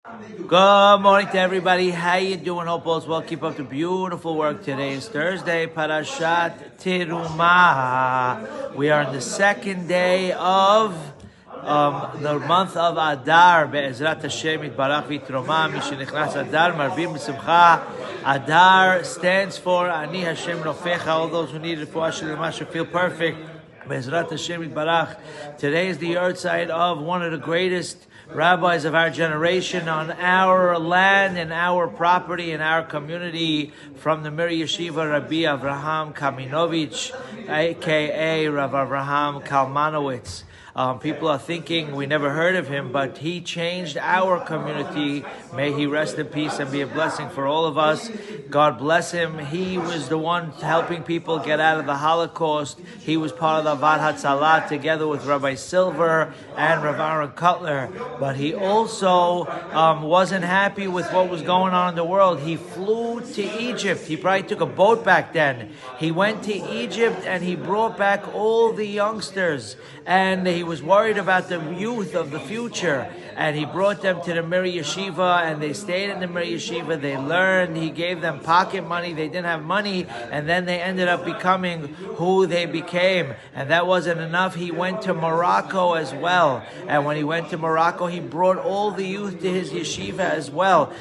Good morning to everybody. How you doing? Hope all's well. Keep up the beautiful work. Today is Thursday, Parashat Terumah. We are in the second day of the month of Adar. Be'ezrat Hashem Yitbarach V'Tromah. Mishenichnas Adar Marbim B'Simcha. Adar stands for Ani Hashem Rofecha. All those who need Refuah Shelemah should feel perfect. Be'ezrat Hashem Yitbarach. Today is the yahrzeit of one of the greatest rabbis of our generation on our land and our property and our community, from the Mir Yeshiva, Rabbi Avraham Kaminovich, aka Rav Avraham Kalmanowitz. People are thinking we never heard of him, but he changed our community. May he rest in peace and be a blessing for all of us. God bless him. He was the one helping people get out of the Holocaust. He was part of the Avad Hatzalah together with Rabbi Silver and Rav Aaron Cutler. But he also wasn't happy with what was going on in the world. He flew to Egypt. He probably took a boat back then. He went to Egypt and he brought back all the youngsters. And he was worried about the youth of the future, and he brought them to the Mir Yeshiva, and they stayed in the Mir Yeshiva. They learned. He gave them pocket money. They didn't have money, and then they ended up becoming who they became. And that wasn't enough. He went to Morocco as well, and when he went to Morocco, he brought all the youth to his yeshiva as well.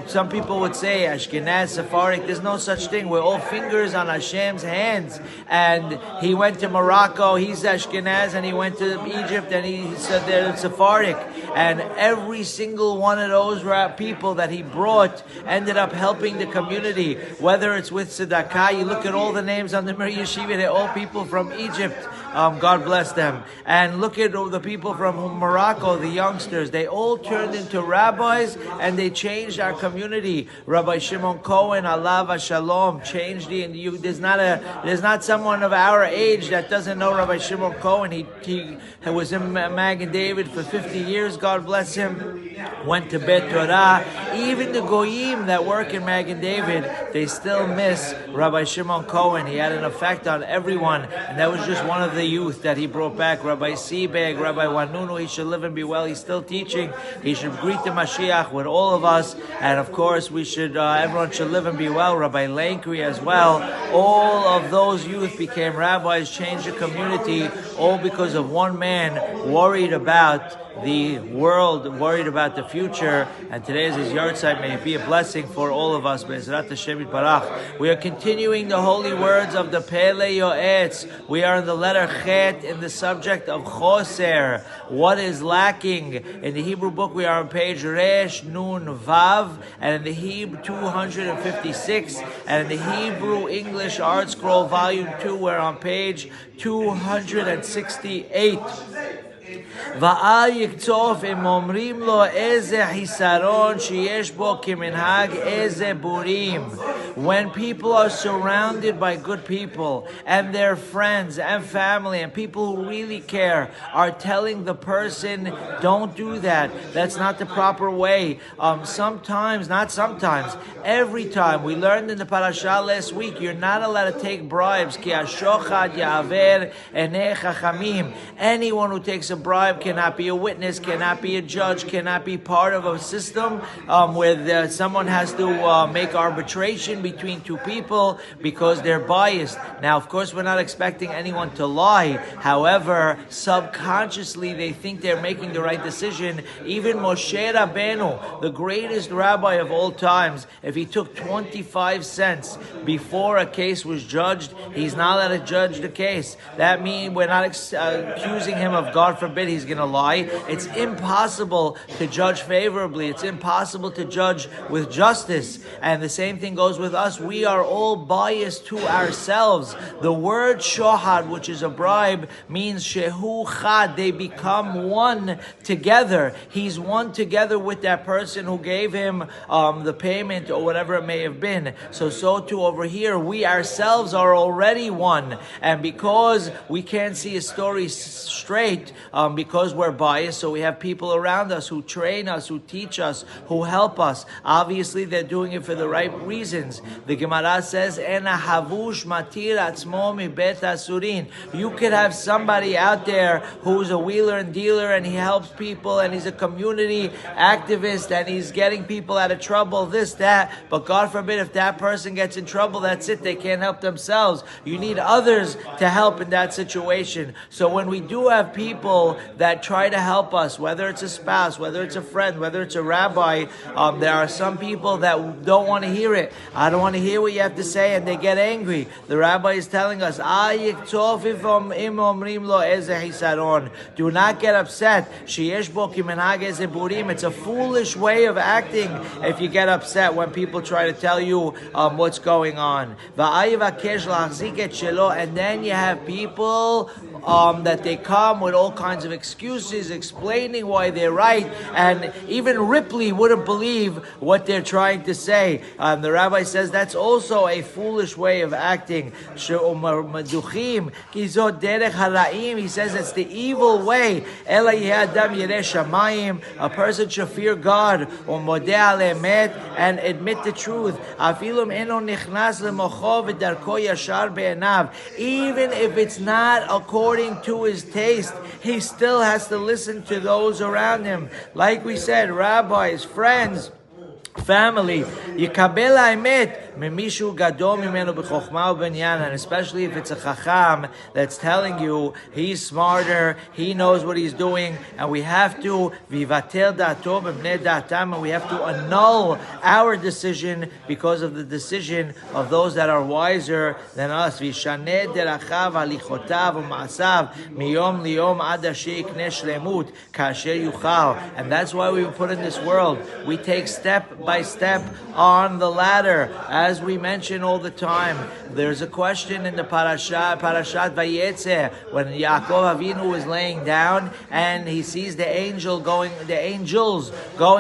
Some people would say Ashkenaz, Sephardic. There's no such thing. We're all fingers on Hashem's hands. And he went to Morocco. He's Ashkenaz, and he went to Egypt, and he said they're Sephardic. And every single one of those people that he brought ended up helping the community, whether it's with tzedakah. You look at all the names on the Mir Yeshiva, they're all people from Egypt. God bless them. And look at the people from Morocco, the youngsters. They all turned into rabbis, and they changed our community. Rabbi Shimon Cohen, Alav Shalom, changed there's not someone of our age that doesn't know Rabbi Shimon Cohen. He was in Magen David for 50 years. God bless him. Went to Bet Torah. Even the Goyim that work in Magen David, they still miss Rabbi Shimon Cohen. He had an effect on everyone, and that was just one of the youth that he brought back. Rabbi Seabag, Rabbi Wanunu, he should live and be well. He's still teaching. He should greet the Mashiach with all of us, and of course we should. Everyone should live and be well. Rabbi Lankry as well. All of those youth became rabbis, changed the community, all because of one man worried about the world, worried about the future. And today is his yahrzeit. May it be a blessing for all of us. Be'ezrat Hashem Yitbarach. We are continuing the holy words of the Pele Yoetz. We are in the letter Chet in the subject of Hosser. What is lacking? In the Hebrew book, we are on page Resh Nun Vav, and in the Hebrew 256, and in the Hebrew English Art Scroll Volume 2, we're on page 268. ואל יקצוף אם אומרים לו איזה חיסרון שיש בו כמנהג איזה בורים. When people are surrounded by good people and their friends and family and people who really care are telling the person, don't do that, that's not the proper way. Every time. We learned in the parasha last week, you're not allowed to take bribes. Ki hashochad ya'aver enei chachamim. Anyone who takes a bribe cannot be a witness, cannot be a judge, cannot be part of a system where someone has to make arbitration between two people because they're biased. Now, of course, we're not expecting anyone to lie. However, subconsciously, they think they're making the right decision. Even Moshe Rabbeinu, the greatest rabbi of all times, if he took 25 cents before a case was judged, he's not allowed to judge the case. That means we're not accusing him of, God forbid, he's going to lie. It's impossible to judge favorably. It's impossible to judge with justice. And the same thing goes with us. We are all biased to ourselves. The word shohad, which is a bribe, means shehu chad. They become one together. He's one together with that person who gave him the payment or whatever it may have been. So too over here, we ourselves are already one. And because we can't see a story straight, because we're biased. So we have people around us who train us, who teach us, who help us. Obviously, they're doing it for the right reasons. The Gemara says, "Ena havush matir atzmo mi bet asurin." You could have somebody out there who's a wheeler and dealer, and he helps people, and he's a community activist, and he's getting people out of trouble, this, that. But God forbid, if that person gets in trouble, that's it. They can't help themselves. You need others to help in that situation. So when we do have people that try to help us, whether it's a spouse, whether it's a friend, whether it's a rabbi, there are some people that don't want to hear it. I don't want to hear what you have to say, and they get angry. The rabbi is telling us, do not get upset. It's a foolish way of acting if you get upset when people try to tell you what's going on. And then you have people that they come with all kinds of excuses, explaining why they're right, and even Ripley wouldn't believe what they're trying to say. The rabbi says that's also a foolish way of acting. He says it's the evil way. A person should fear God and admit the truth. Even if it's not according to his taste, he still has to listen to those around him. Like we said, rabbis, friends, family. Yikabel ha'emet memishu gadol mimenu b'chokhma u'binyan, and especially if it's a chacham that's telling you he's smarter, he knows what he's doing, and we have to vivatel da'ato b'bnei da'atam, and we have to annul our decision because of the decision of those that are wiser than us. Vishaneh derachav halichotav u'ma'asav miyom liyom ad asher yikneh shlemut kasher yuchal, and that's why we were put in this world. We take step by step on the ladder. As we mention all the time, there's a question in the Parashat Vayetze, when Yaakov Avinu is laying down and he sees the angels going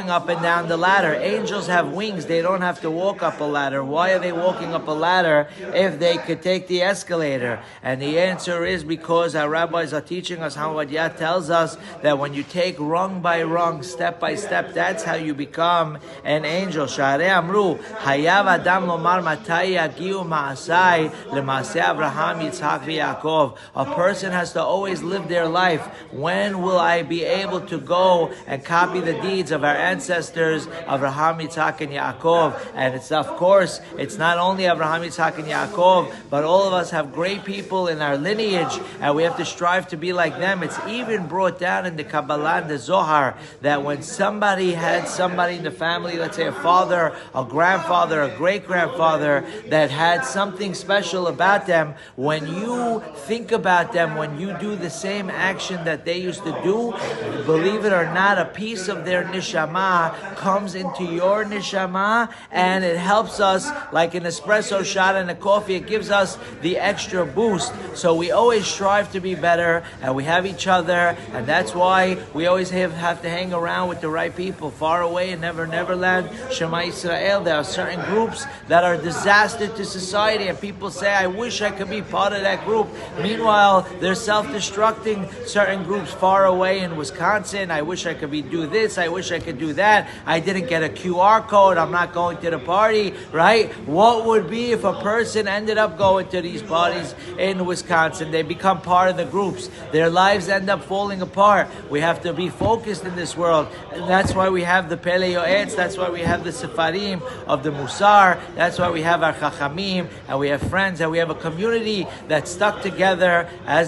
up and down the ladder. Angels have wings, they don't have to walk up a ladder. Why are they walking up a ladder if they could take the escalator? And the answer is because our rabbis are teaching us, how Batya tells us that when you take rung by rung, step by step, that's how you become an angel. Sha'arei amru, hayav adam lomar matai yagiu ma'asai le'masei Abraham, Yitzhak v'Yaakov. A person has to always live their life. When will I be able to go and copy the deeds of our ancestors, Abraham, Yitzhak, and Yaakov? And it's, of course, it's not only Abraham, Yitzhak, and Yaakov, but all of us have great people in our lineage, and we have to strive to be like them. It's even brought down in the Kabbalah, in the Zohar, that when somebody had somebody in the family, let's say a father, a grandfather, a great-grandfather, that had something special about them, when you think about them, when you do the same action that they used to do, believe it or not, a piece of their neshama comes into your neshama, and it helps us, like an espresso shot and a coffee, it gives us the extra boost. So we always strive to be better, and we have each other, and that's why we always have to hang around with the right people. Far away in Neverland, Shema Israel, there are certain groups that are a disaster to society, and people say, I wish I could be part of that group. Meanwhile, they're self-destructing. Certain groups far away in Wisconsin, I wish I could do this, I wish I could do that, I didn't get a QR code, I'm not going to the party, right? What would be if a person ended up going to these parties in Wisconsin? They become part of the groups. Their lives end up falling apart. We have to be focused in this world, and that's why we have the Pele Yoetz, that's why we have the Sefarim of the Musar, that's why we have our Chachamim, and we have friends, and we have a community that's stuck together as